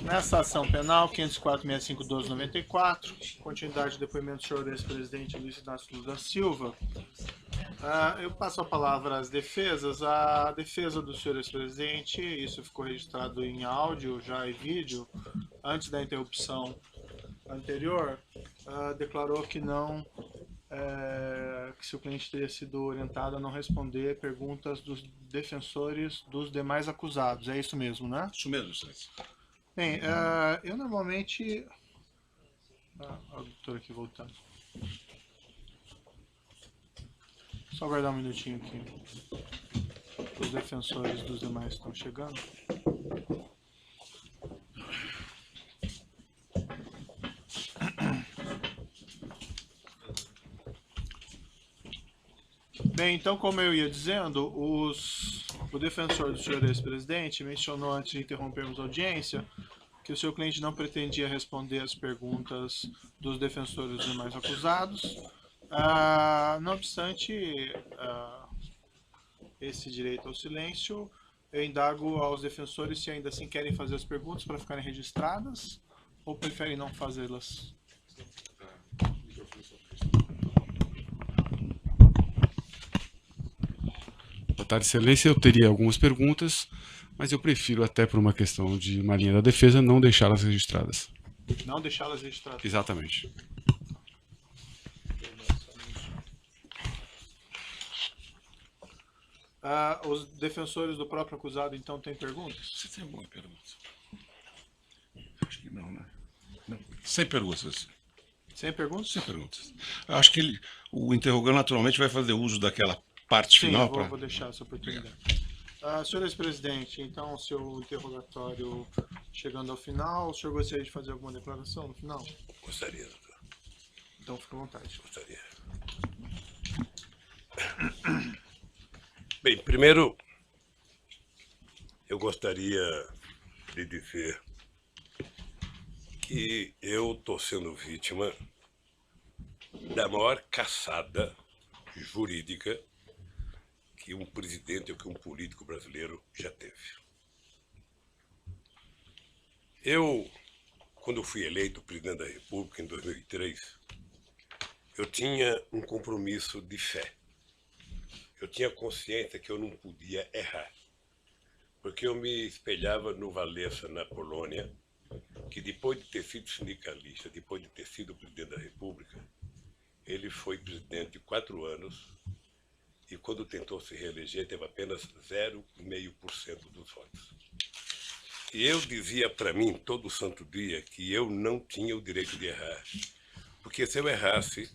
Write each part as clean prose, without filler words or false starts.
Nessa ação penal, 504.6512/94, continuidade do depoimento do senhor ex-presidente Luiz Inácio Lula da Silva, eu passo a palavra às defesas. A defesa do senhor ex-presidente, isso ficou registrado em áudio já e vídeo, antes da interrupção anterior, declarou que não, que seu cliente teria sido orientado a não responder perguntas dos defensores dos demais acusados. É isso mesmo, né? Isso mesmo, excelência. Bem, eu normalmente... o doutor aqui voltando. Só aguardar um minutinho aqui. Os defensores dos demais estão chegando. Bem, então, como eu ia dizendo, o defensor do senhor ex-presidente mencionou, antes de interrompermos a audiência, que o seu cliente não pretendia responder as perguntas dos defensores dos demais acusados. Não obstante esse direito ao silêncio, eu indago aos defensores se ainda assim querem fazer as perguntas para ficarem registradas ou preferem não fazê-las. Boa tarde, excelência. Eu teria algumas perguntas, mas eu prefiro, até por uma questão de uma linha da defesa, não deixá-las registradas. Não deixá-las registradas? Exatamente. Os defensores do próprio acusado, então, têm perguntas? Você tem alguma pergunta? Acho que não, né? Não. Sem perguntas. Sem perguntas? Sem perguntas. Acho que o interrogante naturalmente vai fazer uso daquela parte Sim, final. eu vou deixar essa oportunidade. Senhor ex-presidente, então, o seu interrogatório chegando ao final, o senhor gostaria de fazer alguma declaração no final? Gostaria, doutor. Então, fique à vontade. Gostaria. Bem, primeiro, eu gostaria de dizer que eu estou sendo vítima da maior caçada jurídica que um presidente ou que um político brasileiro já teve. Eu, quando fui eleito presidente da República em 2003, eu tinha um compromisso de fé. Eu tinha consciência que eu não podia errar, porque eu me espelhava no Walesa, na Polônia, que depois de ter sido sindicalista, depois de ter sido presidente da República, ele foi presidente 4 anos e quando tentou se reeleger teve apenas 0,5% dos votos. E eu dizia para mim todo santo dia que eu não tinha o direito de errar, porque se eu errasse,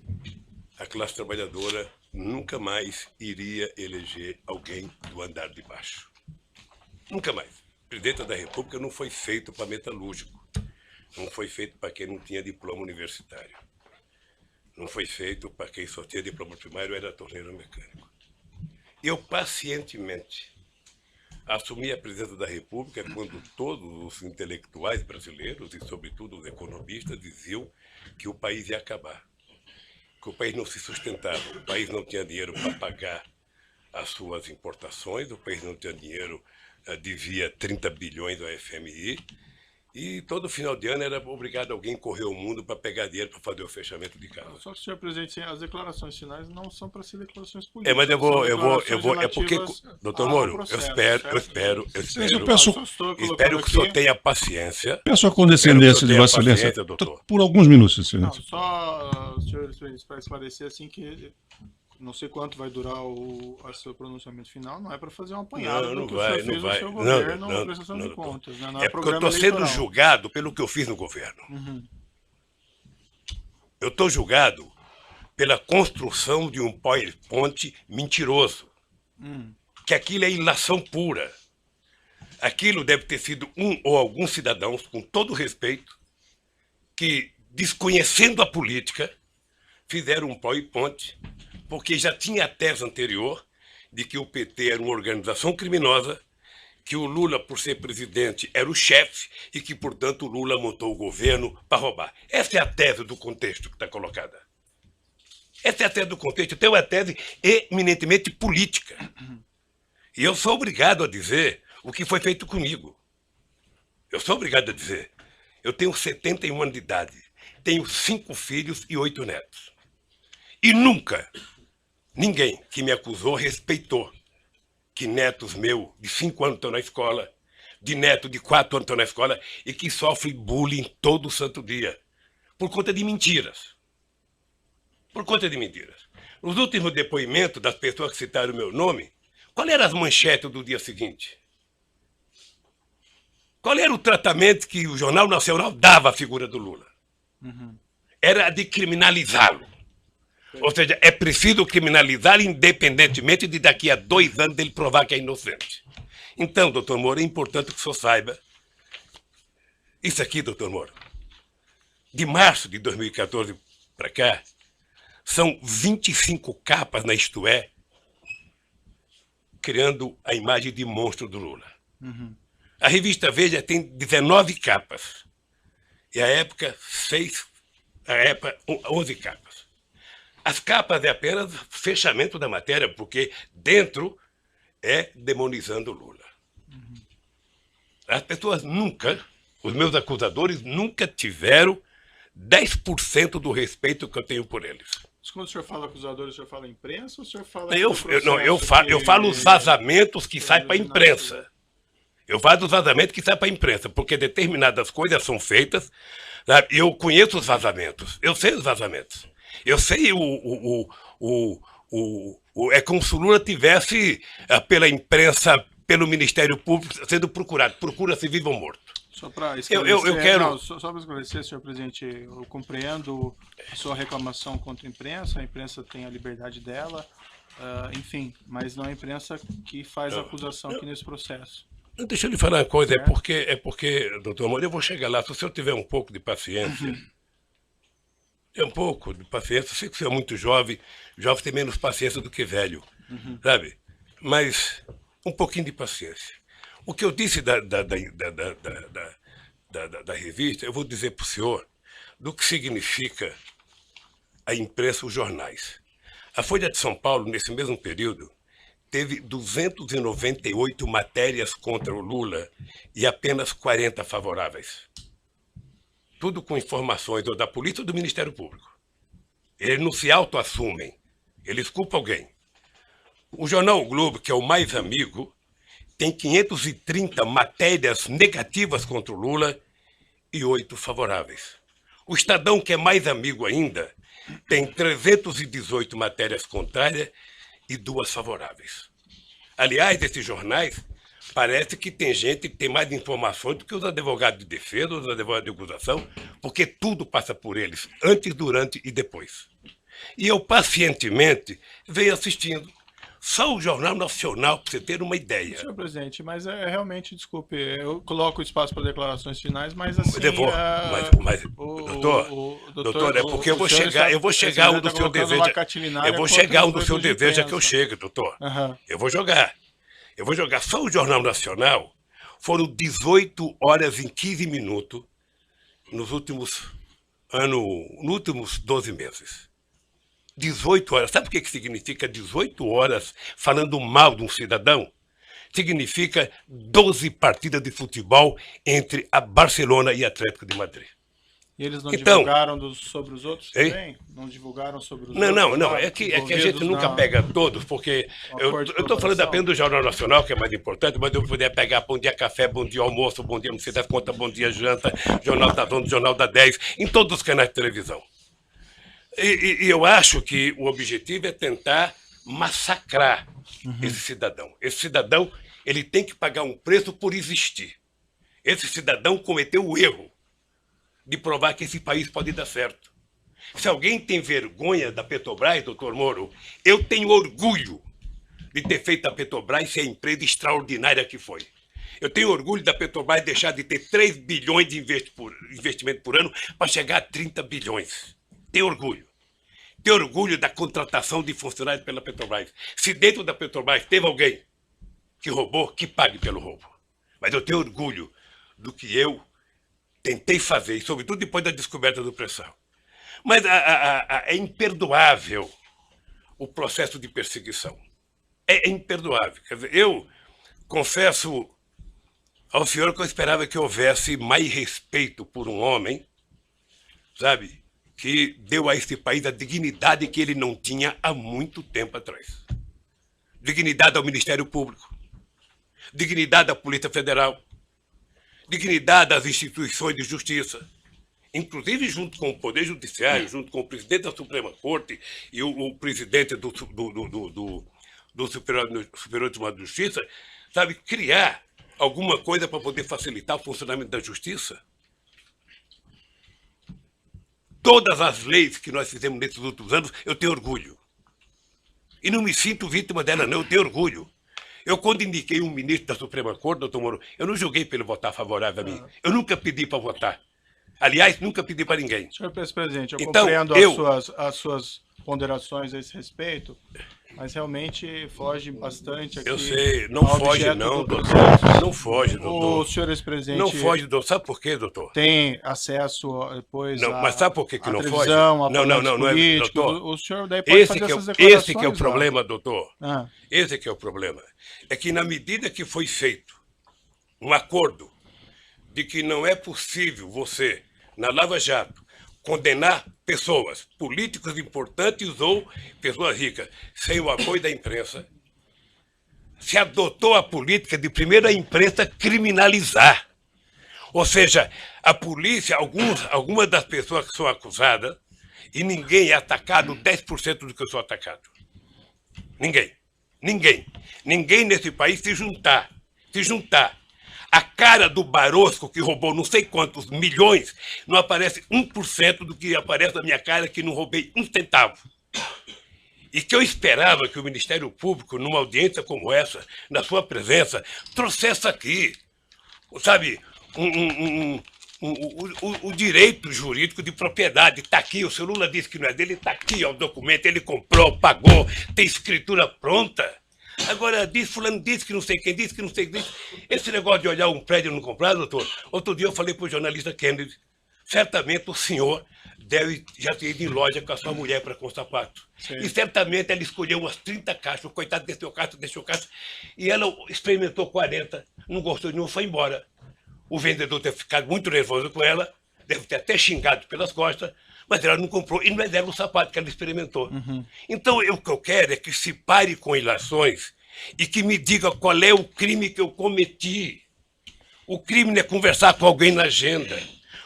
a classe trabalhadora nunca mais iria eleger alguém do andar de baixo. Nunca mais. O presidente da República não foi feito para metalúrgico. Não foi feito para quem não tinha diploma universitário. Não foi feito para quem só tinha diploma primário, era torneiro mecânico. Eu pacientemente assumi a presidência da República quando todos os intelectuais brasileiros, e sobretudo os economistas, diziam que o país ia acabar, que o país não se sustentava, o país não tinha dinheiro para pagar as suas importações, o país não tinha dinheiro, devia 30 bilhões ao FMI, e todo final de ano era obrigado alguém correr o mundo para pegar dinheiro para fazer o fechamento de casa. Só que, senhor presidente, as declarações finais não são para ser declarações políticas. Mas é porque, doutor Moro, eu espero que o senhor tenha paciência. Peço a condescendência de Vossa Excelência, doutor. Por alguns minutos, Excelência. Não, só, senhor, para esclarecer assim que não sei quanto vai durar o seu pronunciamento final, não é para fazer um apanhado do que o senhor fez no seu governo na prestação de contas. Né? Não é porque eu estou sendo julgado pelo que eu fiz no governo. Uhum. Eu estou julgado pela construção de um PowerPoint mentiroso. Que aquilo é ilação pura. Aquilo deve ter sido um ou alguns cidadãos, com todo respeito, que, desconhecendo a política, fizeram um PowerPoint, porque já tinha a tese anterior de que o PT era uma organização criminosa, que o Lula, por ser presidente, era o chefe e que, portanto, o Lula montou o governo para roubar. Essa é a tese do contexto que está colocada. Essa é a tese do contexto. Então, é uma tese eminentemente política. E eu sou obrigado a dizer o que foi feito comigo. Eu sou obrigado a dizer. Eu tenho 71 anos de idade. Tenho 5 filhos e 8 netos. E nunca ninguém que me acusou respeitou que netos meus de 5 anos estão na escola, de neto de 4 anos estão na escola e que sofrem bullying todo santo dia. Por conta de mentiras. Por conta de mentiras. Nos últimos depoimentos das pessoas que citaram o meu nome, qual eram as manchetes do dia seguinte? Qual era o tratamento que o Jornal Nacional dava à figura do Lula? Era de criminalizá-lo. Ou seja, é preciso criminalizar independentemente de daqui a 2 anos ele provar que é inocente. Então, doutor Moro, é importante que o senhor saiba. Isso aqui, doutor Moro, de março de 2014 para cá, são 25 capas na Isto É, criando a imagem de monstro do Lula. A revista Veja tem 19 capas. E a época, 11 capas. As capas é apenas fechamento da matéria, porque dentro é demonizando o Lula. As pessoas nunca, os meus acusadores nunca tiveram 10% do respeito que eu tenho por eles. Mas quando o senhor fala acusadores, o senhor fala imprensa ou o senhor fala... Eu falo os vazamentos que saem para a imprensa. Eu falo dos vazamentos que saem para a imprensa, porque determinadas coisas são feitas. Sabe? Eu conheço os vazamentos, eu sei os vazamentos. Eu sei é como se o Lula tivesse, pela imprensa, pelo Ministério Público, sendo procurado. Procura-se vivo ou morto. Só para esclarecer, eu quero... só para esclarecer, senhor presidente, eu compreendo a sua reclamação contra a imprensa tem a liberdade dela, enfim, mas não é a imprensa que faz a acusação aqui nesse processo. Deixa eu lhe falar uma coisa, é porque, doutor Moro, eu vou chegar lá, se o senhor tiver um pouco de paciência, eu sei que o senhor é muito jovem tem menos paciência do que velho, sabe? Mas um pouquinho de paciência. O que eu disse da revista, eu vou dizer para o senhor do que significa a imprensa, os jornais. A Folha de São Paulo, nesse mesmo período, teve 298 matérias contra o Lula e apenas 40 favoráveis. Tudo com informações ou da polícia ou do Ministério Público. Eles não se autoassumem, eles culpam alguém. O jornal o Globo, que é o mais amigo, tem 530 matérias negativas contra o Lula e 8 favoráveis. O Estadão, que é mais amigo ainda, tem 318 matérias contrárias e 2 favoráveis. Aliás, esses jornais, parece que tem gente que tem mais informações do que os advogados de defesa, os advogados de acusação, porque tudo passa por eles, antes, durante e depois. E eu, pacientemente, venho assistindo. Só o Jornal Nacional, para você ter uma ideia. Senhor presidente, mas realmente, desculpe, eu coloco o espaço para declarações finais, mas assim... Doutor, é porque eu vou chegar onde o senhor deseja. Eu vou chegar onde o senhor deseja que eu chegue, doutor. Eu vou jogar. Só o Jornal Nacional foram 18 horas e 15 minutos nos últimos 12 meses. 18 horas. Sabe o que significa 18 horas falando mal de um cidadão? Significa 12 partidas de futebol entre a Barcelona e a Atlético de Madrid. E eles não divulgaram sobre os outros também? Não divulgaram sobre os outros? Não. É que a gente nunca pega todos, porque eu estou falando apenas do Jornal Nacional, que é mais importante, mas eu poderia pegar Bom Dia Café, Bom Dia Almoço, Bom Dia Não Sei das Contas, Bom Dia Janta, Jornal da Zona, Jornal da 10, em todos os canais de televisão. E eu acho que o objetivo é tentar massacrar esse cidadão. Esse cidadão, ele tem que pagar um preço por existir. Esse cidadão cometeu o erro de provar que esse país pode dar certo. Se alguém tem vergonha da Petrobras, doutor Moro, eu tenho orgulho de ter feito a Petrobras ser a empresa extraordinária que foi. Eu tenho orgulho da Petrobras deixar de ter 3 bilhões de investimento por ano para chegar a 30 bilhões. Tenho orgulho. Tenho orgulho da contratação de funcionários pela Petrobras. Se dentro da Petrobras teve alguém que roubou, que pague pelo roubo. Mas eu tenho orgulho do que eu tentei fazer, e sobretudo depois da descoberta do pré-sal. Mas é imperdoável o processo de perseguição. É imperdoável. Quer dizer, eu confesso ao senhor que eu esperava que houvesse mais respeito por um homem, sabe, que deu a este país a dignidade que ele não tinha há muito tempo atrás. Dignidade ao Ministério Público, dignidade à Polícia Federal, dignidade às instituições de justiça, inclusive junto com o Poder Judiciário, junto com o presidente da Suprema Corte e o presidente do Superior Tribunal de Justiça, sabe, criar alguma coisa para poder facilitar o funcionamento da justiça. Todas as leis que nós fizemos nesses últimos anos, eu tenho orgulho. E não me sinto vítima dela, não, eu tenho orgulho. Eu, quando indiquei um ministro da Suprema Corte, doutor Moro, eu não julguei para ele votar favorável a mim. Eu nunca pedi para votar. Aliás, nunca pedi para ninguém. Senhor presidente, eu Então, compreendo as suas ponderações a esse respeito, mas realmente foge bastante aqui. Eu sei, não foge não, doutor. Não foge, doutor. O senhor ex-presidente... Não foge, doutor. Sabe por quê, doutor? Tem acesso depois não, mas sabe por que não foge? Não é, doutor. O senhor daí pode fazer essas declarações. Esse que é o problema, doutor. Ah. Esse que é o problema. É que na medida que foi feito um acordo de que não é possível você, na Lava Jato, condenar pessoas, políticos importantes ou pessoas ricas, sem o apoio da imprensa, se adotou a política de primeiro a imprensa criminalizar. Ou seja, a polícia, algumas das pessoas que são acusadas, e ninguém é atacado 10% do que eu sou atacado. Ninguém. Ninguém. Ninguém nesse país se juntar. A cara do Barosco, que roubou não sei quantos milhões, não aparece 1% do que aparece na minha cara, que não roubei um centavo. E que eu esperava que o Ministério Público, numa audiência como essa, na sua presença, trouxesse aqui, sabe, o direito jurídico de propriedade. Está aqui, o seu Lula disse que não é dele, está aqui, ó, o documento, ele comprou, pagou, tem escritura pronta. Agora, fulano disse que não sei quem disse, que não sei quem disse. Esse negócio de olhar um prédio e não comprar, doutor, outro dia eu falei para o jornalista Kennedy, certamente o senhor deve já ter ido em loja com a sua mulher para com sapato. Sim. E certamente ela escolheu umas 30 caixas, o coitado deixou caixa, e ela experimentou 40, não gostou de nenhum, foi embora. O vendedor deve ter ficado muito nervoso com ela, deve ter até xingado pelas costas, mas ela não comprou, e não é dela o sapato que ela experimentou. Uhum. Então, o que eu quero é que se pare com ilações e que me diga qual é o crime que eu cometi. O crime não é conversar com alguém na agenda.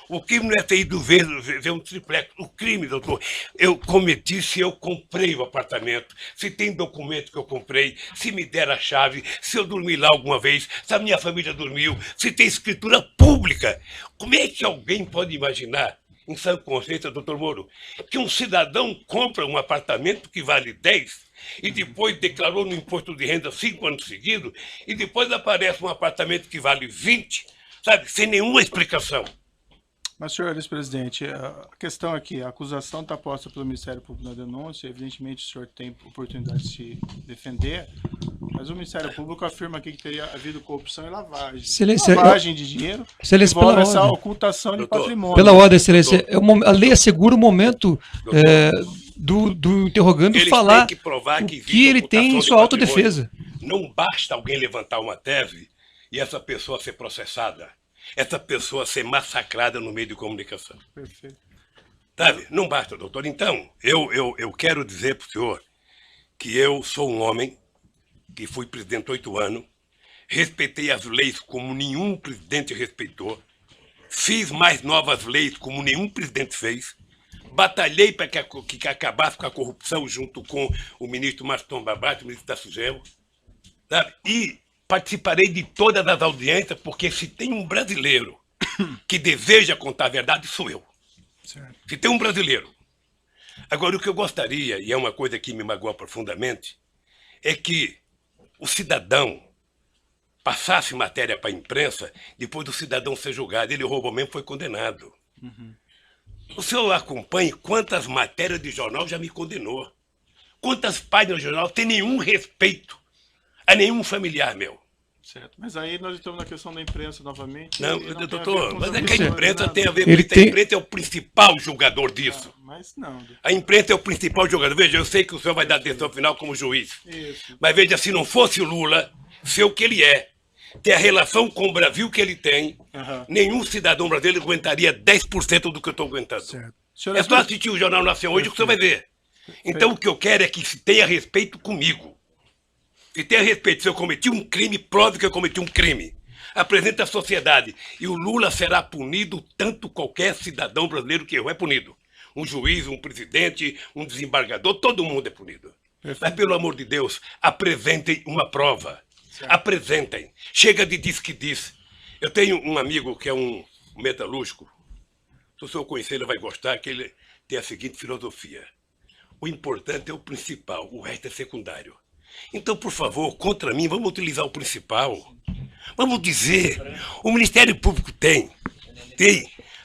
O crime não é ter ido ver um triplex. O crime, doutor, eu cometi se eu comprei o apartamento, se tem documento que eu comprei, se me der a chave, se eu dormi lá alguma vez, se a minha família dormiu, se tem escritura pública. Como é que alguém pode imaginar, em sã consciência, doutor Moro, que um cidadão compra um apartamento que vale 10 e depois declarou no imposto de renda 5 anos seguidos e depois aparece um apartamento que vale 20, sabe, sem nenhuma explicação? Mas, senhor ex-presidente, a questão aqui, a acusação está posta pelo Ministério Público na denúncia, evidentemente o senhor tem oportunidade de se defender, mas o Ministério Público afirma aqui que teria havido corrupção e lavagem. Excelência, lavagem de dinheiro, excelência, envolve essa ocultação de patrimônio. Pela ordem, excelência, a lei assegura o momento do interrogando falar que provar o que ele tem em sua autodefesa. Não basta alguém levantar uma tese e essa pessoa ser processada. Essa pessoa ser massacrada no meio de comunicação. Perfeito. Sabe? Não basta, doutor. Então, eu quero dizer para o senhor que eu sou um homem que fui presidente 8 anos, respeitei as leis como nenhum presidente respeitou, fiz mais novas leis como nenhum presidente fez, batalhei para que acabasse com a corrupção junto com o ministro Maston Babate, o ministro da Sugel, sabe? E participarei de todas as audiências, porque se tem um brasileiro que deseja contar a verdade, sou eu. Certo. Se tem um brasileiro. Agora, o que eu gostaria, e é uma coisa que me magoa profundamente, é que o cidadão passasse matéria para a imprensa, depois do cidadão ser julgado. Ele roubou mesmo, foi condenado. Uhum. O senhor acompanha quantas matérias de jornal já me condenou. Quantas páginas de jornal tem nenhum respeito a nenhum familiar meu. Certo, mas aí nós estamos na questão da imprensa novamente. Não, doutor, mas é que a imprensa tem a ver com isso. A imprensa é o principal julgador disso. Mas não. A imprensa é o principal julgador. Veja, eu sei que o senhor vai dar decisão final como juiz. Isso. Mas veja, se não fosse o Lula ser o que ele é, ter a relação com o Brasil que ele tem, Aham. nenhum cidadão brasileiro aguentaria 10% do que eu estou aguentando. Certo. Senhor, É só assistir o Jornal Nacional hoje que você vai ver. Então o que eu quero é que se tenha respeito comigo. Se tenha respeito, se eu cometi um crime, prove que eu cometi um crime. Apresente à sociedade. E o Lula será punido tanto qualquer cidadão brasileiro que errou é punido. Um juiz, um presidente, um desembargador, todo mundo é punido. Mas, pelo amor de Deus, apresentem uma prova. Certo. Apresentem. Chega de diz que diz. Eu tenho um amigo que é um metalúrgico. Se o senhor conhecer, ele vai gostar, que ele tem a seguinte filosofia. O importante é o principal, o resto é secundário. Então, por favor, contra mim, vamos utilizar o principal. Vamos dizer, o Ministério Público tem,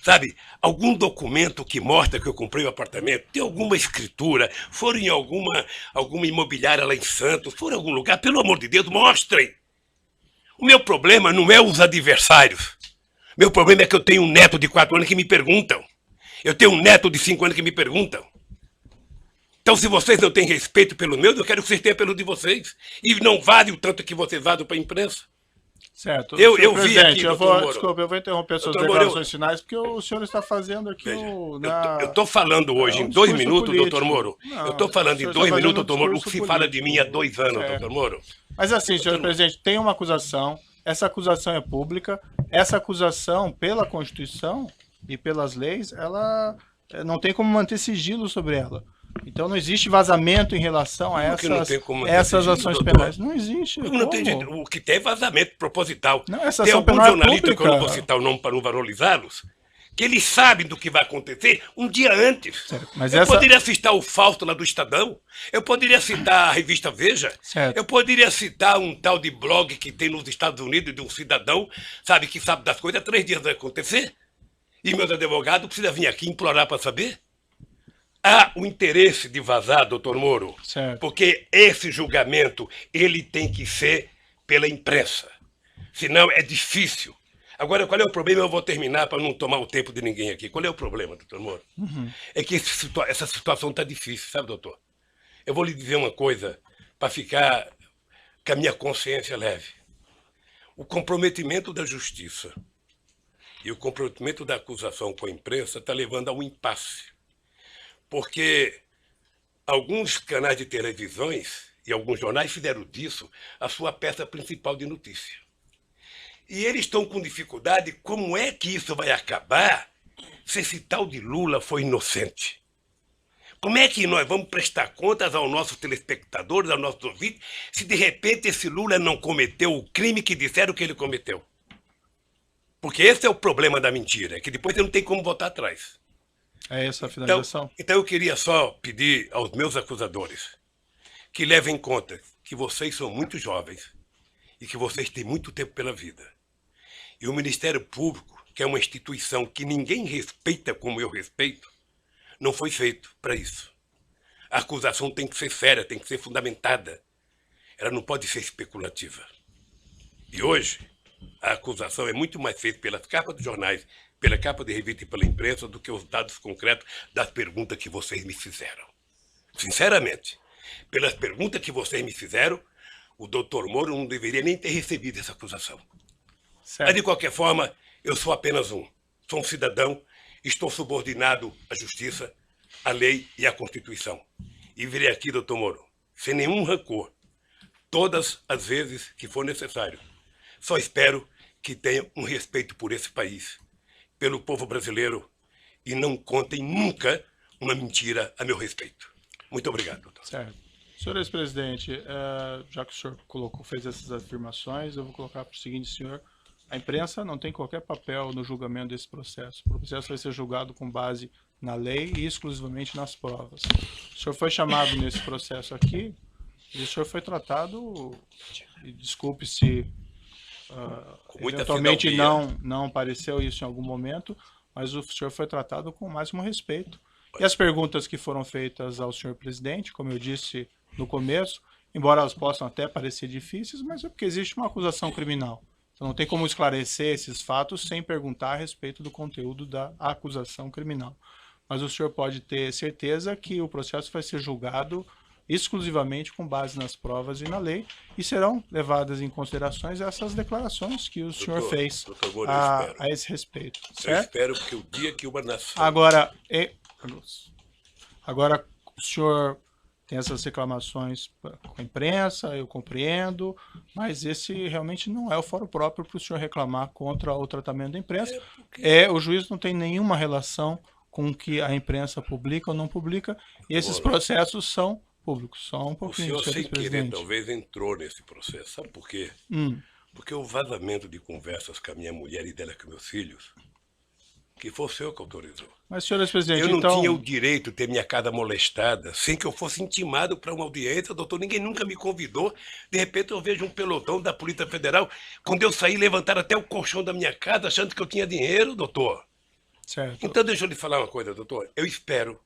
sabe, algum documento que mostra que eu comprei o apartamento, tem alguma escritura, foram em alguma imobiliária lá em Santos, foram em algum lugar, pelo amor de Deus, mostrem. O meu problema não é os adversários. Meu problema é que eu tenho um neto de 4 anos que me perguntam. Eu tenho um neto de 5 anos que me perguntam. Então, se vocês não têm respeito pelo meu, eu quero que vocês tenham pelo de vocês. E não vale o tanto que vocês vazam para a imprensa. Certo. Eu Senhor vi presidente, aqui, eu doutor vou, Moro. desculpa, eu vou interromper suas Doutor Moro, declarações finais, porque o senhor está fazendo aqui Veja, o... eu estou falando hoje É um em 2 discurso minutos, político. doutor Moro. Não, Eu estou falando o senhor em 2 está fazendo minutos, um doutor Moro, o que se discurso fala de mim há 2 anos, Certo. doutor Moro. Mas assim, senhor presidente, tem uma acusação, essa acusação é pública, essa acusação, pela Constituição e pelas leis, ela não tem como manter sigilo sobre ela. Então não existe vazamento em relação a Como que não tem como manter essas sigilo, ações doutor? penais. Não existe. Não tem como? jeito. O que tem é vazamento proposital. Não, essa Tem ação alguns penal é jornalistas, que eu não vou pública. citar o nome para não valorizá-los, que eles sabem do que vai acontecer um dia antes. Mas eu essa- poderia citar o Fausto lá do Estadão, eu poderia citar a revista Veja, Certo. eu poderia citar um tal de blog que tem nos Estados Unidos de um cidadão, sabe, que sabe das coisas, 3 dias vai acontecer. E meus advogados precisam vir aqui implorar para saber. Há o interesse de vazar, doutor Moro, Certo. porque esse julgamento ele tem que ser pela imprensa. Senão é difícil. Agora, qual é o problema? Eu vou terminar para não tomar o tempo de ninguém aqui. Qual é o problema, doutor Moro? É que essa situação está difícil, sabe, doutor? Eu vou lhe dizer uma coisa para ficar com a minha consciência leve. O comprometimento da justiça e o comprometimento da acusação com a imprensa está levando a um impasse. Porque alguns canais de televisões e alguns jornais fizeram disso a sua peça principal de notícia. E eles estão com dificuldade, como é que isso vai acabar se esse tal de Lula foi inocente? Como é que nós vamos prestar contas aos nossos telespectadores, aos nossos ouvintes, se de repente esse Lula não cometeu o crime que disseram que ele cometeu? Porque esse é o problema da mentira, é que depois você não tem como voltar atrás. É essa a finalização? Então eu queria só pedir aos meus acusadores que levem em conta que vocês são muito jovens e que vocês têm muito tempo pela vida. E o Ministério Público, que é uma instituição que ninguém respeita como eu respeito, não foi feito para isso. A acusação tem que ser séria, tem que ser fundamentada. Ela não pode ser especulativa. E hoje, a acusação é muito mais feita pelas capas dos jornais, pela capa de revista e pela imprensa, do que os dados concretos das perguntas que vocês me fizeram. Sinceramente, pelas perguntas que vocês me fizeram, o doutor Moro não deveria nem ter recebido essa acusação. Certo. Mas, de qualquer forma, eu sou apenas um. Sou um cidadão, estou subordinado à justiça, à lei e à Constituição. E virei aqui, doutor Moro, sem nenhum rancor, todas as vezes que for necessário. Só espero que tenham um respeito por esse país, pelo povo brasileiro, e não contem nunca uma mentira a meu respeito. Muito obrigado, doutor. Certo. Senhor ex-presidente, já que o senhor fez essas afirmações, eu vou colocar para o seguinte, senhor. A imprensa não tem qualquer papel no julgamento desse processo. O processo vai ser julgado com base na lei e exclusivamente nas provas. O senhor foi chamado nesse processo aqui e o senhor foi tratado, e desculpe se Com muita eventualmente fidalguia. não apareceu isso em algum momento, mas o senhor foi tratado com o máximo respeito. E as perguntas que foram feitas ao senhor presidente, como eu disse no começo, embora elas possam até parecer difíceis, mas é porque existe uma acusação criminal. Então não tem como esclarecer esses fatos sem perguntar a respeito do conteúdo da acusação criminal. Mas o senhor pode ter certeza que o processo vai ser julgado exclusivamente com base nas provas e na lei, e serão levadas em considerações essas declarações que o senhor fez doutor Moura, eu espero. a esse respeito. Eu Certo? espero que o dia que uma nação... Agora, o senhor tem essas reclamações com a imprensa, eu compreendo, mas esse realmente não é o fórum próprio para o senhor reclamar contra o tratamento da imprensa. O juiz não tem nenhuma relação com o que a imprensa publica ou não publica, e esses processos são públicos. Só um O pouquinho, senhor, sem querer, presidente. talvez entrou nesse processo. Sabe por quê? Porque o vazamento de conversas com a minha mulher e dela com meus filhos, que foi o senhor que autorizou. Mas, senhor presidente, Eu não então... tinha o direito de ter minha casa molestada sem que eu fosse intimado para uma audiência, doutor. Ninguém nunca me convidou. De repente eu vejo um pelotão da Polícia Federal. Quando eu saí, levantaram até o colchão da minha casa, achando que eu tinha dinheiro, doutor. Certo. Então deixa eu lhe falar uma coisa, doutor. Eu espero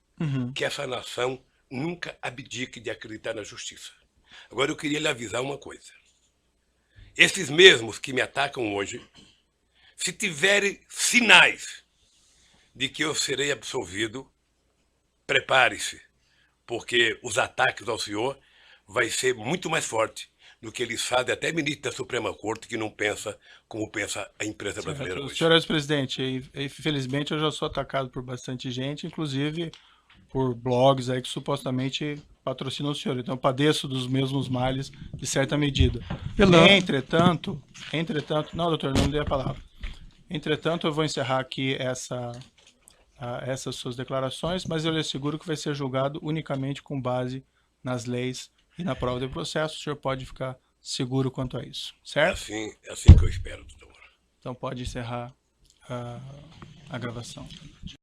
que essa nação nunca abdique de acreditar na justiça. Agora eu queria lhe avisar uma coisa. Esses mesmos que me atacam hoje, se tiverem sinais de que eu serei absolvido, prepare-se, porque os ataques ao senhor vai ser muito mais forte do que eles fazem até ministro da Suprema Corte, que não pensa como pensa a imprensa brasileira hoje. Senhor ex-presidente, infelizmente eu já sou atacado por bastante gente, inclusive por blogs aí que supostamente patrocinam o senhor. Então eu padeço dos mesmos males de certa medida. Entretanto, não, doutor, não dei a palavra. Entretanto, eu vou encerrar aqui essas suas declarações, mas eu lhe asseguro que vai ser julgado unicamente com base nas leis e na prova do processo. O senhor pode ficar seguro quanto a isso, certo? É assim que eu espero, doutor. Então pode encerrar a gravação.